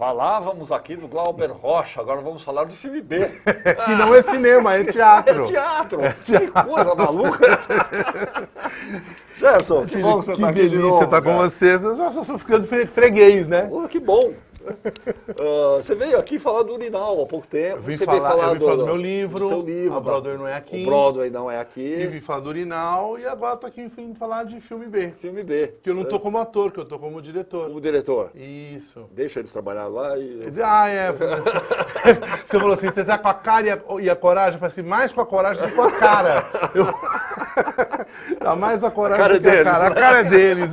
Falávamos aqui do Glauber Rocha, agora vamos falar do filme B. Que não é cinema, é teatro. É teatro. Que coisa maluca. Gerson, que bom que você está aqui de novo. Você está com vocês, eu já estou ficando freguês, né? Que bom. Você veio aqui falar do Urinal há pouco tempo. Eu vim você falar, veio falar do meu livro, do seu livro. A Broadway não é aqui. O Broadway não é aqui. E vim falar do Urinal e agora estou aqui vim falar de filme B. Filme B. Que eu não estou como ator, que eu estou como diretor. Como diretor. Isso. Deixa eles trabalhar lá e... Você falou assim, você está com a cara e a coragem. Eu falei assim, mais com a coragem do que com a cara. Tá mais a coragem do que a cara. A cara é deles.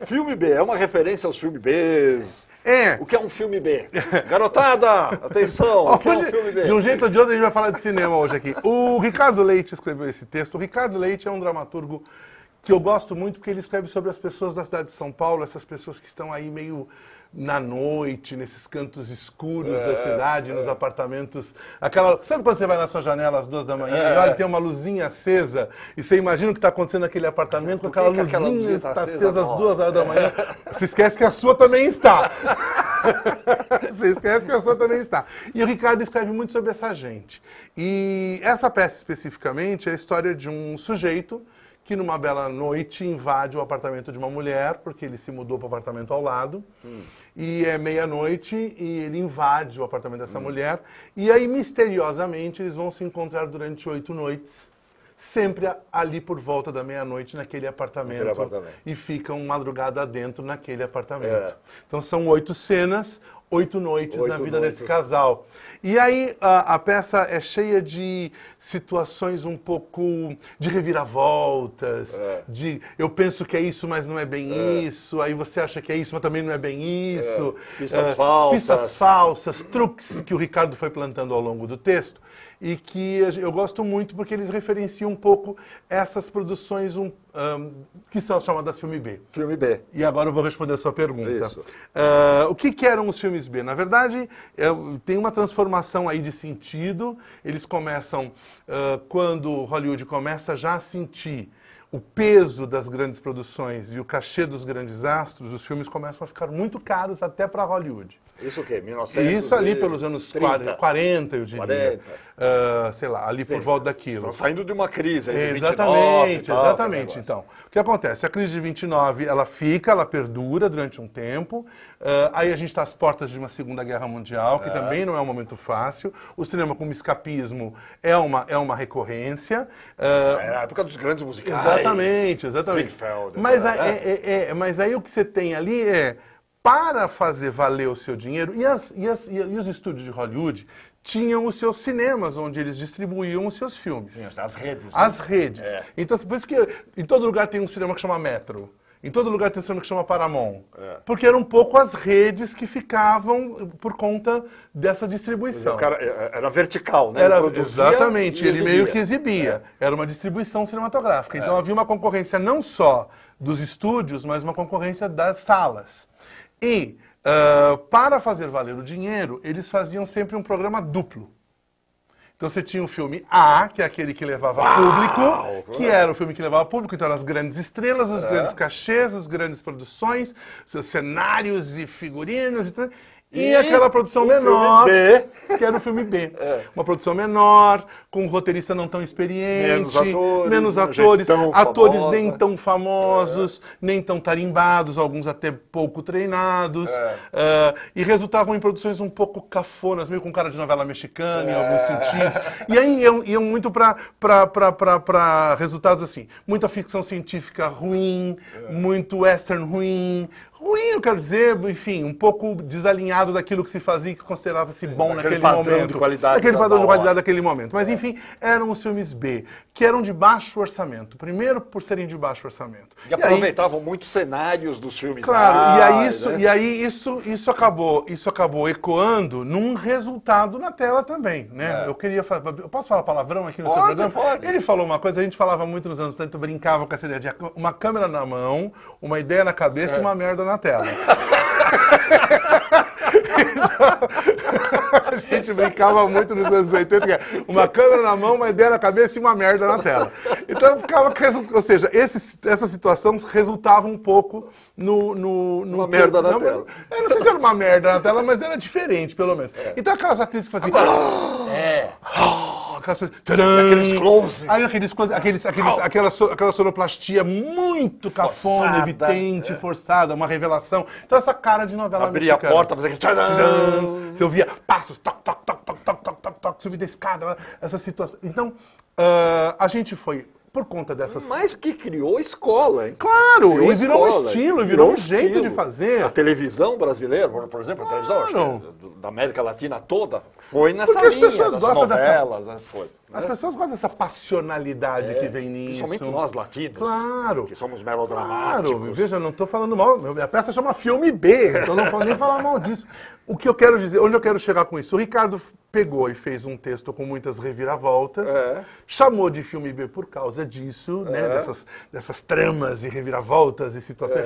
Filme B, é uma referência aos filmes Bs. É. O que é um filme B? Garotada, atenção, o que é um filme B? De um jeito ou de outro a gente vai falar de cinema hoje aqui. O Ricardo Leite escreveu esse texto. O Ricardo Leite é um dramaturgo que eu gosto muito porque ele escreve sobre as pessoas da cidade de São Paulo, essas pessoas que estão aí meio na noite, nesses cantos escuros da cidade, nos apartamentos. Sabe quando você vai na sua janela às 2 da manhã e olha, tem uma luzinha acesa e você imagina o que está acontecendo naquele apartamento com aquela luzinha está acesa às 2 horas da manhã. Você esquece que a sua também está. Você esquece que a sua também está. E o Ricardo escreve muito sobre essa gente. E essa peça especificamente é a história de um sujeito que numa bela noite invade o apartamento de uma mulher, porque ele se mudou para o apartamento ao lado, e é meia-noite e ele invade o apartamento dessa mulher, e aí misteriosamente eles vão se encontrar durante 8 noites, sempre ali por volta da meia-noite naquele apartamento, e ficam madrugada dentro naquele apartamento. Então são 8 cenas, 8 noites na vida desse casal. E aí a peça é cheia de situações um pouco de reviravoltas, de eu penso que é isso, mas não é bem isso, aí você acha que é isso, mas também não é bem isso. Pistas falsas, truques que o Ricardo foi plantando ao longo do texto e que eu gosto muito porque eles referenciam um pouco essas produções que são chamadas filme B. Filme B. E agora eu vou responder a sua pergunta. Isso. O que eram os filmes B? Na verdade, tem uma transformação aí de sentido. Eles começam, quando Hollywood começa já a sentir o peso das grandes produções e o cachê dos grandes astros, os filmes começam a ficar muito caros até para Hollywood. Isso o quê? 1930? Isso ali pelos anos 40, eu diria. Sei lá, ali por volta daquilo. Estão saindo de uma crise aí de 29 e tal, exatamente. Então, o que acontece? A crise de 29, ela perdura durante um tempo. Aí a gente está às portas de uma Segunda Guerra Mundial, que também não é um momento fácil. O cinema como escapismo é uma recorrência. É a época dos grandes musicais. Exatamente. Ziegfeld, mas aí o que você tem ali para fazer valer o seu dinheiro, e os estúdios de Hollywood tinham os seus cinemas, onde eles distribuíam os seus filmes. Sim, as redes. As redes. Então, por isso que em todo lugar tem um cinema que chama Metro. Em todo lugar tem um cinema que chama Paramount. Porque eram um pouco as redes que ficavam por conta dessa distribuição. O cara era vertical, né? Exatamente, ele meio que exibia. Era uma distribuição cinematográfica. Então havia uma concorrência não só dos estúdios, mas uma concorrência das salas. E, para fazer valer o dinheiro, eles faziam sempre um programa duplo. Então você tinha o filme A, que é aquele que levava público, que era o filme que levava público, então eram as grandes estrelas, os grandes cachês, as grandes produções, seus cenários e figurinos e tudo. E aquela produção menor, que era o filme B. Uma produção menor, com um roteirista não tão experiente, menos atores, atores nem tão famosos, nem tão tarimbados, alguns até pouco treinados. E resultavam em produções um pouco cafonas, meio com cara de novela mexicana, em alguns sentidos. E aí iam muito para resultados assim, muita ficção científica ruim, muito western ruim, eu quero dizer, enfim, um pouco desalinhado daquilo que se fazia e que considerava-se bom naquele momento. De qualidade aquele padrão de qualidade daquele momento. Mas, enfim, eram os filmes B, que eram de baixo orçamento. Primeiro, por serem de baixo orçamento. E aproveitavam muitos cenários dos filmes. Claro, e aí isso acabou ecoando num resultado na tela também, né? Eu posso falar palavrão aqui no seu programa? Pode. Ele falou uma coisa, a gente falava muito nos anos 80, brincava com essa ideia de uma câmera na mão, uma ideia na cabeça e uma merda na tela. A gente brincava muito nos anos 80, que é uma câmera na mão, uma ideia na cabeça e uma merda na tela. Então ficava, ou seja, essa situação resultava um pouco uma merda na tela. Eu não sei se era uma merda na tela, mas era diferente, pelo menos. Então aquelas atrizes que faziam... Aqueles closes. Aí aquela sonoplastia muito cafona, evidente, forçada, uma revelação. Então essa cara de novela mexicana. Abria a porta, fazia aquele... Você ouvia passos, toc, toc, toc, toc, toc, toc, toc, toc, subir da escada, essa situação. Então, a gente foi... Por conta dessas... Mas que criou escola, hein? Claro, criou e virou escola, um estilo, virou um jeito de fazer. A televisão brasileira, por exemplo, a televisão acho que da América Latina toda, foi nessa porque linha, as pessoas das gostam novelas, as coisas. As pessoas gostam dessa passionalidade que vem nisso. Principalmente nós latinos. Claro. Que somos melodramáticos. Claro, veja, não estou falando mal. Minha peça chama Filme B, então não posso nem falar mal disso. O que eu quero dizer, onde eu quero chegar com isso? O Ricardo pegou e fez um texto com muitas reviravoltas, chamou de Filme B por causa disso, né? Dessas tramas e reviravoltas e situações,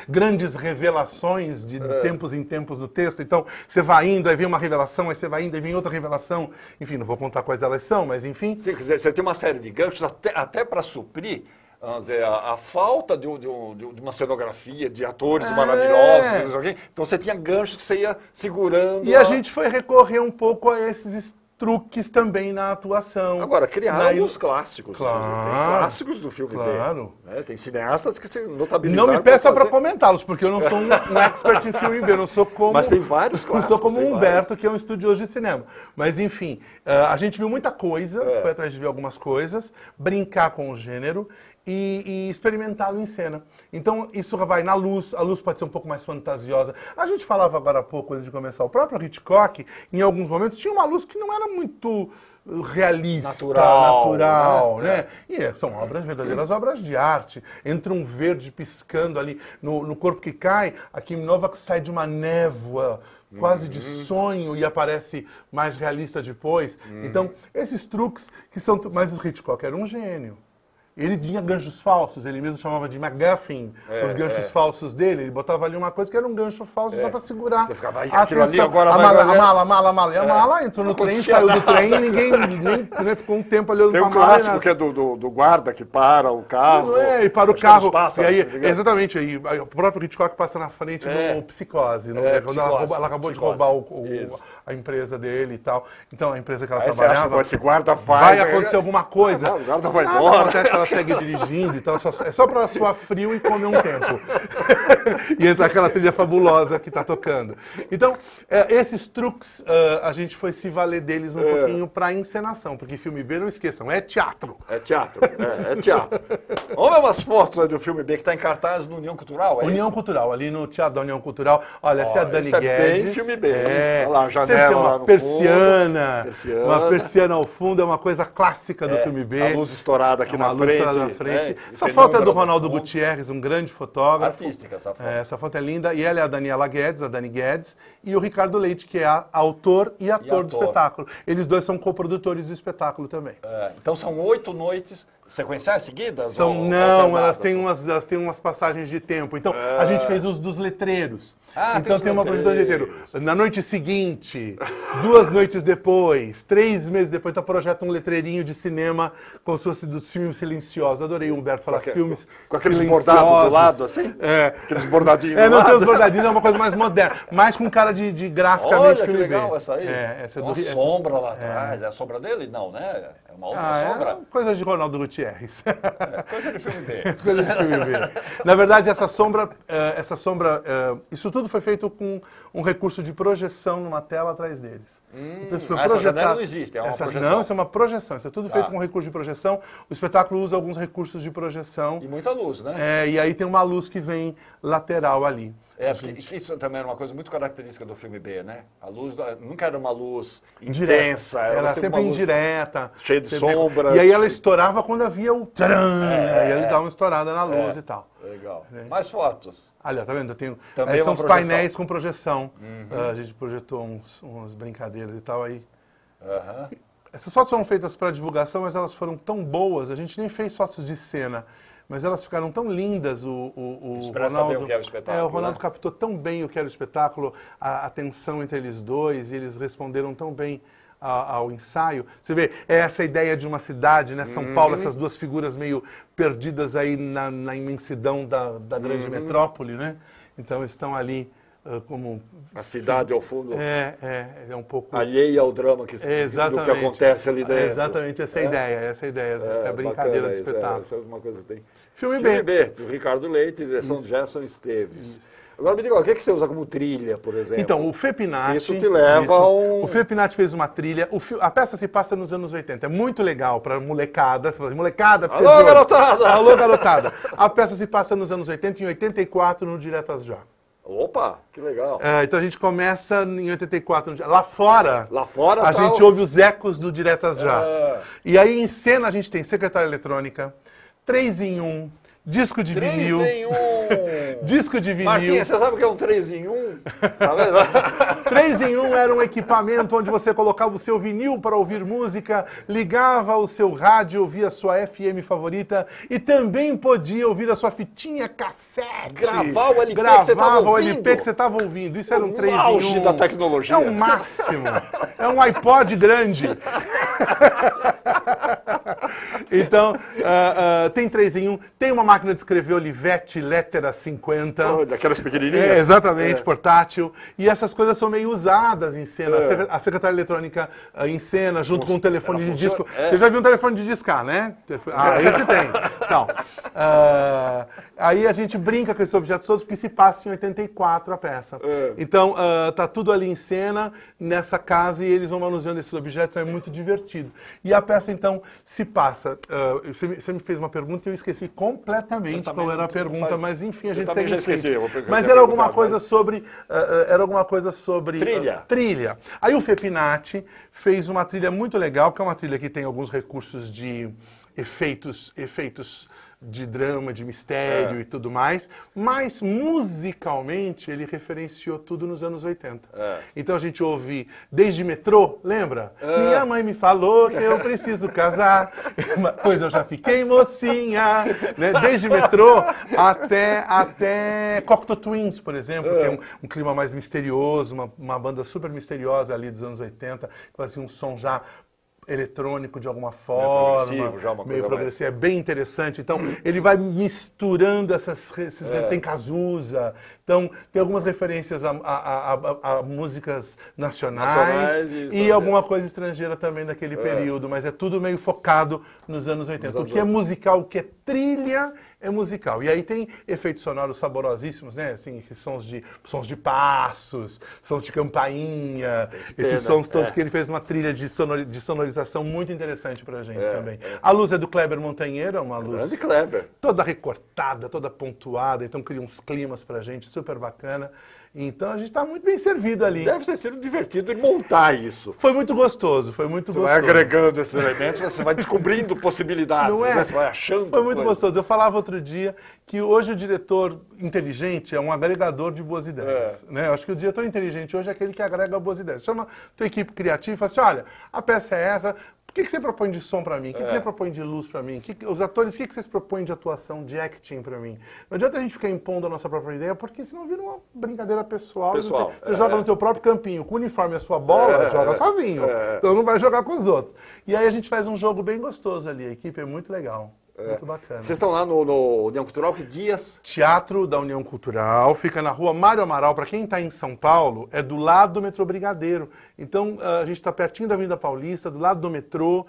grandes revelações de tempos em tempos do texto. Então, você vai indo, aí vem uma revelação, aí você vai indo, aí vem outra revelação. Enfim, não vou contar quais elas são, mas enfim. Sim, quer dizer, você tem uma série de ganchos até para suprir, vamos dizer, a falta de uma cenografia, de atores maravilhosos. Então você tinha ganchos que você ia segurando. E a gente foi recorrer um pouco a esses truques também na atuação. Agora, criaram os clássicos. Claro. Né? Tem clássicos do filme claro. B. Né? Tem cineastas que se notabilizaram. Não me peça para comentá-los, porque eu não sou um expert em filme B. Eu não sou como... Mas tem vários clássicos. Não sou como o Humberto, que é um estudioso de cinema. Mas, enfim, a gente viu muita coisa, foi atrás de ver algumas coisas, brincar com o gênero e experimentá-lo em cena. Então, isso vai na luz, a luz pode ser um pouco mais fantasiosa. A gente falava agora há pouco, antes de começar, o próprio Hitchcock, em alguns momentos, tinha uma luz que não era muito realista, natural, né? E são verdadeiras obras de arte. Entra um verde piscando ali no corpo que cai, a Kim Novak sai de uma névoa, quase de sonho, e aparece mais realista depois. Então, esses truques que são... Mas o Hitchcock era um gênio. Ele tinha ganchos falsos, ele mesmo chamava de MacGuffin, os ganchos falsos dele. Ele botava ali uma coisa que era um gancho falso só para segurar. Você ficava, aquilo ali agora a mala. E a mala entrou no trem, saiu do trem e ninguém ficou um tempo ali olhando pra mala. Tem um clássico que é do guarda que para o carro. E para o carro. E aí, exatamente, aí o próprio Hitchcock passa na frente no Psicose. Quando ela acabou de roubar a empresa dele e tal. Então, a empresa que ela trabalhava... Esse guarda vai acontecer alguma coisa. O guarda vai embora. Ela segue dirigindo, então é só para suar frio e comer um tempo. E entrar aquela trilha fabulosa que está tocando. Então, esses truques, a gente foi se valer deles um pouquinho para encenação, porque filme B, não esqueçam, é teatro. É teatro. Vamos ver umas fotos aí do filme B que está em cartaz no União Cultural, União Cultural, ali no Teatro da União Cultural. Olha, essa é a Dani Guedes. Tem filme B. Olha lá, a janela lá no persiana, fundo. Uma persiana ao fundo, é uma coisa clássica do filme B. A luz estourada aqui na frente. Essa foto é do Ronaldo Gutierrez, um grande fotógrafo. Artística essa foto. Essa foto é linda. E ela é a Daniela Guedes, a Dani Guedes, e o Ricardo Leite, que é autor e ator do espetáculo. Eles dois são coprodutores do espetáculo também. Então são 8 noites sequenciais seguidas? Não, elas têm umas passagens de tempo. Então, a gente fez os dos letreiros. Então tem uma projeção de letreiro. Na noite seguinte, 2 noites depois, 3 meses depois, então projeta um letreirinho de cinema, como se fosse dos filmes silenciosos. Adorei o Humberto falar filmes com aqueles bordados do lado, assim? Aqueles bordadinhos do lado. Não tem os bordadinhos, é uma coisa mais moderna. Mais com cara de graficamente filme. Olha, que legal B. essa aí. Essa uma sombra lá atrás. É a sombra dele? Não, né? É uma outra sombra. Coisa de Ronaldo Gutierrez. Coisa de filme B. Coisa de filme B. Na verdade, essa sombra, isso tudo foi feito com um recurso de projeção numa tela atrás deles. Então, isso foi essa janela não existe, é uma projeção. Não, isso é uma projeção. Isso é tudo feito com recurso de projeção. O espetáculo usa alguns recursos de projeção. E muita luz, né? E aí tem uma luz que vem lateral ali. Porque isso também era uma coisa muito característica do filme B, né? A luz nunca era uma luz intensa. Era sempre indireta. Cheia de sombras. E aí ela estourava quando havia o tcharam. E ele dá uma estourada na luz e tal. Legal. Mais fotos. Olha, tá vendo? Eu tenho, também são os painéis com projeção. A gente projetou umas brincadeiras e tal aí. Essas fotos foram feitas para divulgação, mas elas foram tão boas, a gente nem fez fotos de cena. mas elas ficaram tão lindas, o Espera saber Ronaldo... o que é o espetáculo, o Ronaldo né? captou tão bem o que era o espetáculo, a tensão entre eles dois, e eles responderam tão bem ao ensaio. Você vê, é essa ideia de uma cidade, né? São Paulo, essas duas figuras meio perdidas aí na imensidão da grande metrópole, né? Então estão ali como... A cidade ao fundo, É um pouco... alheia ao drama do que acontece ali dentro. Exatamente, essa é a ideia, essa é a brincadeira do espetáculo. Essa é uma coisa que tem. Filme B, do Ricardo Leite e direção de Gerson Esteves. Agora me diga, o que você usa como trilha, por exemplo? Então, o Fê Pinati... Isso te leva a um... O Fê Pinati fez uma trilha. A peça se passa nos anos 80. É muito legal para molecada. Você fala assim, molecada... Alô, garotada! Alô, garotada! A peça se passa nos anos 80 e em 84 no Diretas Já. Opa, que legal. Então a gente começa em 84. Lá fora, a gente ouve os ecos do Diretas Já. E aí em cena a gente tem secretária eletrônica, 3 em 1, disco de 3 vinil. 3 em 1. Disco de vinil. Martinha, você sabe o que é um 3 em 1? Tá vendo? 3 em 1 era um equipamento onde você colocava o seu vinil para ouvir música, ligava o seu rádio, ouvia a sua FM favorita e também podia ouvir a sua fitinha cassete. Gravar o LP que você estava ouvindo. O LP que você estava ouvindo. Isso era um 3 em 1. O auge da tecnologia. É o máximo. É um iPod grande. Então, tem 3 em 1. Tem uma máquina de escrever Olivetti Lettera 50. Daquelas pequenininhas. Exatamente, portátil. E essas coisas são meio usadas em cena. A secretária eletrônica em cena, junto com um telefone de disco. Você já viu um telefone de discar, né? Esse tem. Então, aí a gente brinca com esses objetos todos porque se passa em 84 a peça. Então, tá tudo ali em cena, nessa casa, e eles vão manuseando esses objetos, é muito divertido. E a peça, então, se passa... Você me fez uma pergunta e eu esqueci completamente qual era a pergunta, mas enfim, a gente segue já esqueci. Mas era alguma coisa sobre... Trilha. Aí o Fê Pinati fez uma trilha muito legal, que é uma trilha que tem alguns recursos de efeitos de drama, de mistério e tudo mais, mas musicalmente ele referenciou tudo nos anos 80. Então a gente ouve desde Metrô, lembra? Minha mãe me falou que eu preciso casar, pois eu já fiquei mocinha, né? Desde Metrô até Cocteau Twins, por exemplo, que é um clima mais misterioso, uma banda super misteriosa ali dos anos 80, que fazia um som já eletrônico de alguma forma, meio progressivo, é bem interessante. Então, ele vai misturando tem Cazuza, então tem algumas referências a músicas nacionais e alguma coisa estrangeira também daquele período, mas é tudo meio focado nos anos 80. O que é musical, o que é trilha, é musical. E aí tem efeitos sonoros saborosíssimos, né? Assim, sons de passos, sons de campainha, esses sons todos que ele fez uma trilha de sonorização muito interessante pra gente também. A luz é do Kleber Montanheiro, é uma luz toda recortada, toda pontuada, então cria uns climas pra gente, super bacana. Então a gente está muito bem servido ali. Deve ter sido divertido montar isso. Foi muito gostoso, foi muito gostoso. Você vai agregando esses elementos, você vai descobrindo possibilidades, né? Você vai achando. Foi muito gostoso. Eu falava outro dia que hoje o diretor inteligente é um agregador de boas ideias. Né? Eu acho que o diretor inteligente hoje é aquele que agrega boas ideias. Chama a tua equipe criativa e fala assim, olha, a peça é essa, o que você propõe de som para mim? O que você propõe de luz para mim? Os atores, o que vocês propõem de atuação, de acting para mim? Não adianta a gente ficar impondo a nossa própria ideia, porque senão vira uma brincadeira pessoal. Você joga no teu próprio campinho, com o uniforme e a sua bola, joga sozinho. Então não vai jogar com os outros. E aí a gente faz um jogo bem gostoso ali, a equipe é muito legal. Muito bacana. Vocês estão lá no União Cultural, que dias? Teatro da União Cultural, fica na rua Mário Amaral. Para quem está em São Paulo, é do lado do metrô Brigadeiro. Então, a gente está pertinho da Avenida Paulista, do lado do metrô,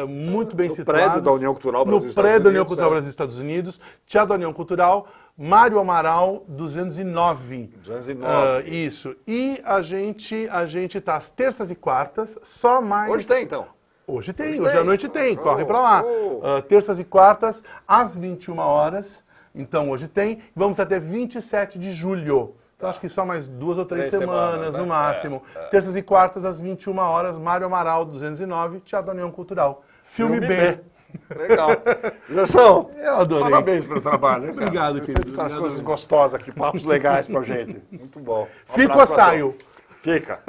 muito bem situado. No prédio da União Cultural Brasil e Estados Unidos. No prédio da União Cultural Brasil e Estados Unidos. Teatro da União Cultural, Mário Amaral, 209. 209. Isso. E a gente está às terças e quartas, só mais... Hoje tem, então? Hoje à noite tem, corre pra lá. Terças e quartas, às 21 horas. Então, hoje tem. Vamos até 27 de julho. Então, acho que só mais 2 ou 3 semanas, no máximo. Terças e quartas, às 21 horas, Mário Amaral, 209, Teatro da União Cultural. Filme B. Legal. Gerson, eu adorei. Parabéns pelo trabalho. Obrigado, querido. Você faz coisas gostosas aqui, papos legais pra gente. Muito bom. Fica ou saio? Fica.